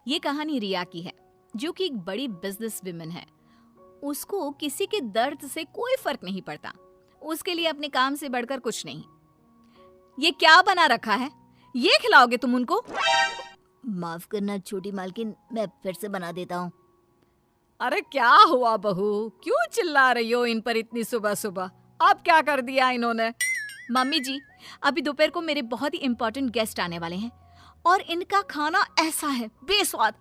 ये कहानी रिया की है, जो कि एक बड़ी बिजनेस विमेन है। उसको किसी के दर्द से कोई फर्क नहीं पड़ता। उसके लिए अपने काम से बढ़कर कुछ नहीं। ये क्या बना रखा है? ये खिलाओगे तुम उनको? माफ करना छोटी मालकिन, मैं फिर से बना देता हूँ। अरे क्या हुआ बहू, क्यों चिल्ला रही हो इन पर इतनी सुबह सुबह? अब क्या कर दिया इन्होंने? मम्मी जी, अभी दोपहर को मेरे बहुत ही इंपॉर्टेंट गेस्ट आने वाले हैं और इनका खाना ऐसा है बेस्वाद।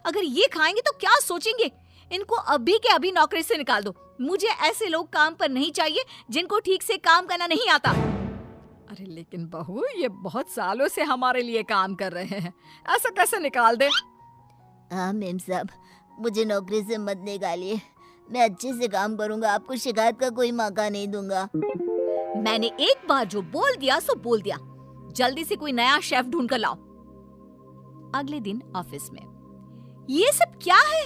अगर ये खाएंगे तो क्या सोचेंगे? इनको अभी के अभी नौकरी से निकाल दो। मुझे ऐसे लोग काम पर नहीं चाहिए जिनको ठीक से काम करना नहीं आता। अरे लेकिन बहू, ये बहुत सालों से हमारे लिए काम कर रहे हैं, ऐसा कैसे निकाल दे? हाँ मेम साहब, मुझे नौकरी से मत निकालिए। मैं अच्छे से काम करूंगा, आपको शिकायत का कोई मौका नहीं दूंगा। मैंने एक बार जो बोल दिया सो बोल दिया। जल्दी से कोई नया शेफ ढूंढ कर लाओ। अगले दिन ऑफिस में, ये सब क्या है?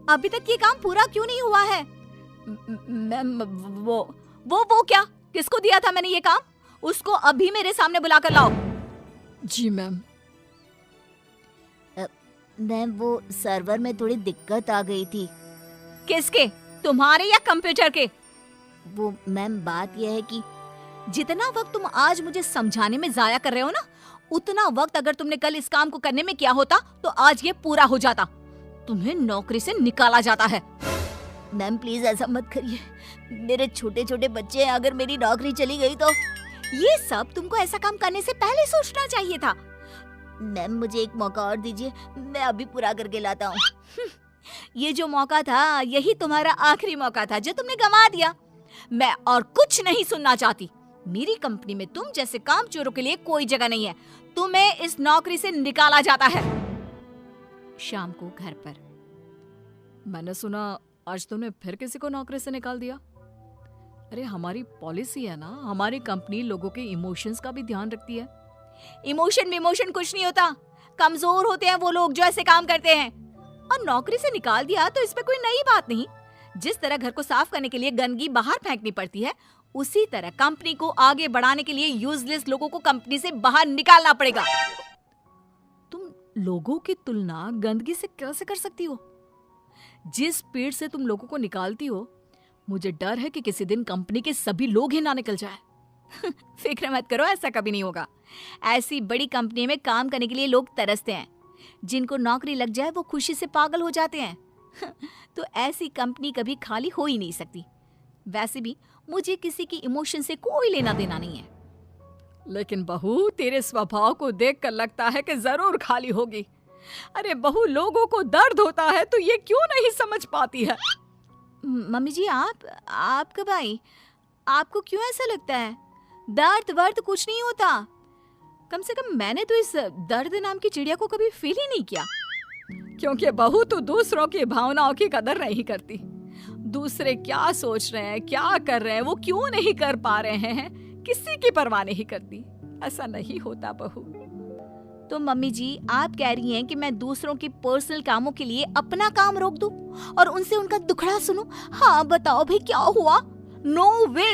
अभी तक ये काम पूरा क्यों नहीं हुआ है? मैम, वो क्या? किसको दिया था मैंने ये काम? उसको अभी मेरे सामने बुलाकर लाओ। जी मैम। मैम, वो सर्वर में थोड़ी दिक्कत आ गई थी। किसके? तुम्हारे या कंप्यूटर के? वो मैम, बात यह है कि जितना वक्त तुम आज मुझे समझाने में जाया कर रहे हो ना, उतना वक्त अगर तुमने कल इस काम को करने में किया होता तो आज ये पूरा हो जाता। तुम्हें नौकरी से निकाला जाता है। मैम प्लीज ऐसा मत करिए, मेरे छोटे छोटे बच्चे हैं, अगर मेरी नौकरी चली गई तो। ये सब तुमको ऐसा काम करने से पहले सोचना चाहिए था। मैम मुझे एक मौका और दीजिए, मैं अभी पूरा करके लाता हूँ। ये जो मौका था, यही तुम्हारा आखिरी मौका था जो तुमने गंवा दिया। मैं और कुछ नहीं सुनना चाहती। मेरी कंपनी में तुम जैसे कामचोरों के लिए कोई जगह नहीं है। तुम्हें इस नौकरी से निकाला जाता है। शाम को घर पर, मैंने सुना आज तुमने फिर किसी को नौकरी से निकाल दिया। अरे हमारी पॉलिसी है ना, हमारी कंपनी लोगों के इमोशंस का भी ध्यान रखती है। इमोशन कुछ नहीं होता। कमजोर होते हैं वो लोग जो ऐसे काम करते हैं। और नौकरी से निकाल दिया तो इसमें कोई नई बात नहीं। जिस तरह घर को साफ करने के लिए गंदगी बाहर फेंकनी पड़ती है, उसी तरह कंपनी को आगे बढ़ाने के लिए यूजलेस लोगों को कंपनी से बाहर निकालना पड़ेगा। तुम लोगों की तुलना गंदगी से कैसे कर सकती हो? जिस स्पीड से तुम लोगों को निकालती हो, मुझे डर है कि किसी दिन कंपनी के सभी लोग ही ना निकल जाए। फिक्र मत करो, ऐसा कभी नहीं होगा। ऐसी बड़ी कंपनी में काम करने के लिए लोग तरसते हैं। जिनको नौकरी लग जाए वो खुशी से पागल हो जाते हैं। तो ऐसी कंपनी कभी खाली हो ही नहीं सकती। वैसे भी मुझे किसी की इमोशन से कोई लेना देना नहीं है। लेकिन बहू, तेरे स्वभाव को देखकर लगता है कि जरूर खाली होगी। अरे बहू, लोगों को दर्द होता है तो ये क्यों नहीं समझ पाती है? मम्मी जी, आप कब आई? आपको क्यों ऐसा लगता है? दर्द वर्द कुछ नहीं होता। कम से कम मैंने तो इस दर्द नाम की चिड़िया को कभी फील ही नहीं किया। क्योंकि बहू तो दूसरों की भावनाओं की कदर नहीं करती। दूसरे क्या सोच रहे हैं, क्या कर रहे हैं, वो क्यों नहीं कर पा रहे हैं, किसी की परवाह नहीं करती। ऐसा नहीं होता बहू। तो मम्मी जी, आप कह रही हैं कि मैं दूसरों की पर्सनल कामों के लिए अपना काम रोक दूं और उनसे उनका दुखड़ा सुनूं? हाँ बताओ भाई, क्या हुआ? नो वे।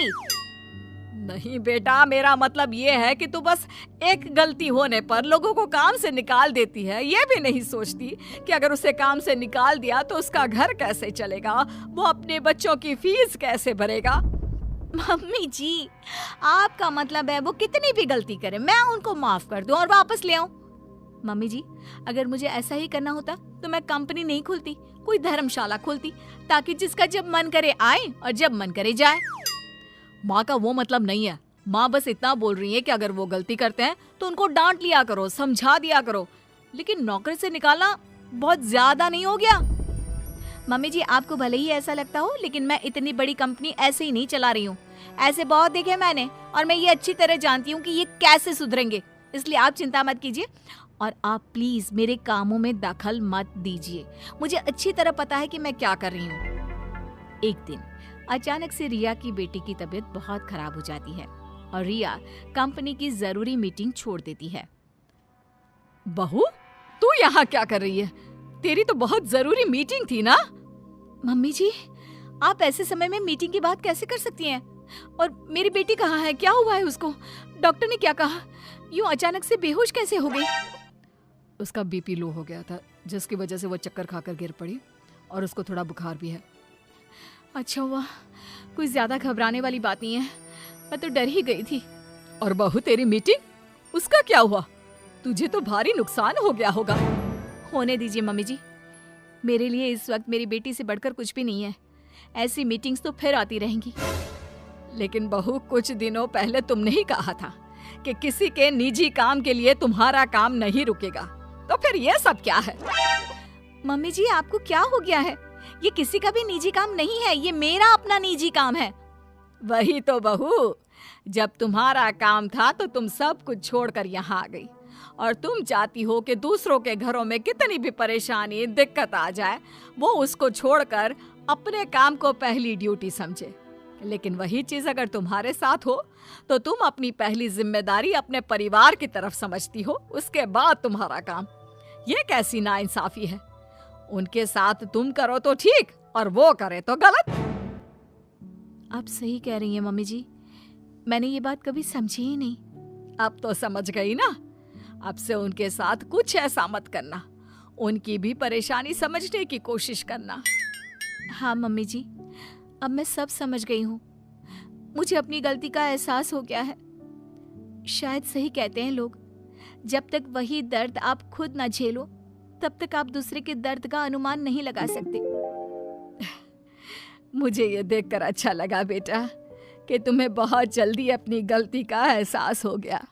नहीं बेटा, मेरा मतलब ये है कि तू बस एक गलती होने पर लोगों को काम से निकाल देती है। ये भी नहीं सोचती कि अगर उसे काम से निकाल दिया तो उसका घर कैसे चलेगा, वो अपने बच्चों की फीस कैसे भरेगा। मम्मी जी, आपका मतलब है वो कितनी भी गलती करे मैं उनको माफ कर दूं और वापस ले आऊं? मम्मी जी, अगर मुझे ऐसा ही करना होता तो मैं कंपनी नहीं खोलती, कोई धर्मशाला खोलती, ताकि जिसका जब मन करे आए और जब मन करे जाए। माँ का वो मतलब नहीं है। माँ बस इतना बोल रही है कि अगर वो गलती करते हैं तो उनको डांट लिया करो, समझा दिया करो। लेकिन नौकरी से निकालना बहुत ज्यादा नहीं हो गया? मम्मी जी, आपको भले ही ऐसा लगता हो, लेकिन मैं इतनी बड़ी कंपनी ऐसे ही नहीं चला रही हूँ। ऐसे बहुत देखे मैंने और मैं ये अच्छी तरह जानती हूँ कि ये कैसे सुधरेंगे। इसलिए आप चिंता मत कीजिए और आप प्लीज मेरे कामों में दखल मत दीजिए। मुझे अच्छी तरह पता है कि मैं क्या कर रही हूँ। एक दिन अचानक से रिया की बेटी की तबीयत बहुत खराब हो जाती है और रिया कंपनी की जरूरी मीटिंग छोड़ देती है। बहू, तू यहाँ क्या कर रही है? तेरी तो बहुत जरूरी मीटिंग थी ना? मम्मी जी, आप ऐसे समय में मीटिंग की बात कैसे कर सकती हैं? और मेरी बेटी कहाँ है? क्या हुआ है उसको? डॉक्टर ने क्या कहा? यूं अचानक से बेहोश कैसे हो गई? उसका बीपी लो हो गया था, जिसकी वजह से वो चक्कर खाकर गिर पड़ी और उसको थोड़ा बुखार भी है। अच्छा हुआ, कोई ज्यादा घबराने वाली बात नहीं है, मैं तो डर ही गई थी। और बहू तेरी मीटिंग, उसका क्या हुआ? तुझे तो भारी नुकसान हो गया होगा। होने दीजिए मम्मी जी, मेरे लिए इस वक्त मेरी बेटी से बढ़कर कुछ भी नहीं है। ऐसी मीटिंग्स तो फिर आती रहेंगी। लेकिन बहू, कुछ दिनों पहले तुमने ही कहा था कि किसी के निजी काम के लिए तुम्हारा काम नहीं रुकेगा, तो फिर ये सब क्या है? मम्मी जी, आपको क्या हो गया है? ये किसी का भी निजी काम नहीं है, ये मेरा अपना निजी काम है। वही तो बहू, जब तुम्हारा काम था तो तुम सब कुछ छोड़कर यहाँ आ गई, और तुम चाहती हो कि दूसरों के घरों में कितनी भी परेशानी दिक्कत आ जाए, वो उसको छोड़कर अपने काम को पहली ड्यूटी समझे। लेकिन वही चीज अगर तुम्हारे साथ हो तो तुम अपनी पहली जिम्मेदारी अपने परिवार की तरफ समझती हो, उसके बाद तुम्हारा काम। ये कैसी नाइंसाफी है? उनके साथ तुम करो तो ठीक और वो करे तो गलत। आप सही कह रही हैं मम्मी जी, मैंने ये बात कभी समझी ही नहीं। अब तो समझ गई ना? अब से उनके साथ कुछ ऐसा मत करना, उनकी भी परेशानी समझने की कोशिश करना। हाँ मम्मी जी, अब मैं सब समझ गई हूँ। मुझे अपनी गलती का एहसास हो गया है। शायद सही कहते हैं लोग, जब तक वही दर्द आप खुद ना झेलो तब तक आप दूसरे के दर्द का अनुमान नहीं लगा सकते। मुझे ये देखकर अच्छा लगा बेटा कि तुम्हें बहुत जल्दी अपनी गलती का एहसास हो गया।